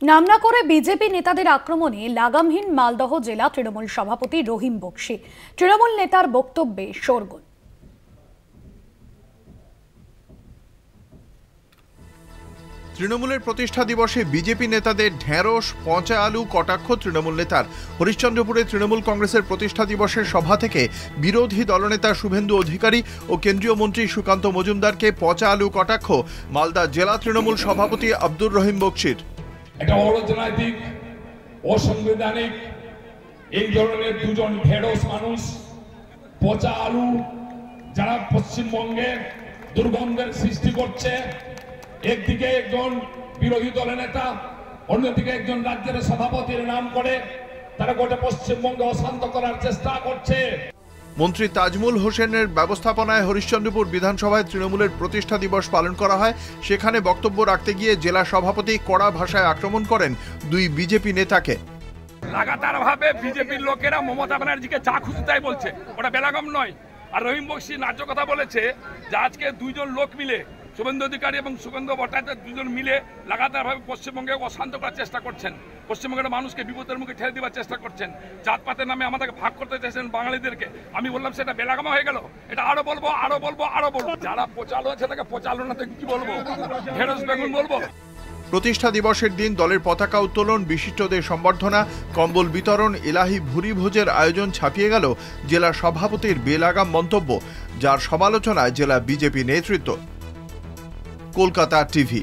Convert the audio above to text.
নাম না করে বিজেপি নেতাদের আক্রমণে লাগামহীন মালদহ জেলা তৃণমূল সভাপতি রহিম বক্সী। তৃণমূল নেতার বক্তব্যে শোরগোল। তৃণমূলের প্রতিষ্ঠা দিবসে বিজেপি নেতাদের ঢেঁড়স পচা আলু কটাক্ষ তৃণমূল নেতার। হরিশ্চন্দ্রপুরে তৃণমূল কংগ্রেসের প্রতিষ্ঠা দিবসের সভা থেকে বিরোধী দলনেতা শুভেন্দু অধিকারী ও কেন্দ্রীয় মন্ত্রী সুকান্ত মজুমদারকে পচা আলু কটাক্ষ মালদা জেলা তৃণমূল সভাপতি আব্দুর রহিম বক্সীর। এটা অরাজনৈতিক, অসাংবিধানিক এই ধরনের দুজন ঢেঁড়স মানুষ পচা আলু যারা পশ্চিমবঙ্গে দুর্গন্ধের সৃষ্টি করছে, একদিকে একজন বিরোধী দলের নেতা, অন্যদিকে একজন রাজ্যের সভাপতির নাম করে তারা গোটা পশ্চিমবঙ্গে অশান্ত করার চেষ্টা করছে। মন্ত্রী তাজমুল হোসেনের ব্যবস্থাপনায় হরিশ্চন্দ্রপুর বিধানসভায় তৃণমূলের প্রতিষ্ঠা দিবস পালন করা হয়। সেখানে বক্তব্য রাখতে গিয়ে জেলা সভাপতি কড়া ভাষায় আক্রমণ করেন দুই বিজেপি নেতাকে। লাগাতার ভাবে বিজেপির লোকেরা মমতা ব্যানার্জিকে যা খুশি তাই বলছে, ওটা বেলাগম নয়। আর রহিম বক্সী ন্যায্য কথা বলেছে যে আজকে দুইজন লোক মিলে, শুভেন্দু অধিকারী এবং সুগন্ধ ভট্টাচার্য দুজন মিলে লাগাতারভাবে পশ্চিমবঙ্গে অশান্ত করার চেষ্টা করছেন, পশ্চিমবঙ্গের মানুষকে বিপদের মুখে ঠেলে দেওয়ার চেষ্টা করছেন, জাতপাতের নামে আমাদেরকে ভাগ করতে চাইছেন বাঙালিদেরকে। আমি বললাম সেটা বেলাগামা হয়ে গেল, এটা আরো বলবো আরো বলবো আরো বলবো। যারা পচালো আছে তাকে পচালো না তো কি বলবো, ঢেঁড়স বেগুন বলবো। প্রতিষ্ঠা দিবসের দিন দলের পতাকা উত্তোলন, বিশিষ্টদের সম্বর্ধনা, কম্বল বিতরণ, এলাহি ভুরি ভোজের আয়োজন ছাপিয়ে গেল জেলা সভাপতির বেলাগাম মন্তব্য, যার সমালোচনায় জেলা বিজেপি নেতৃত্ব। কলকাতা টিভি।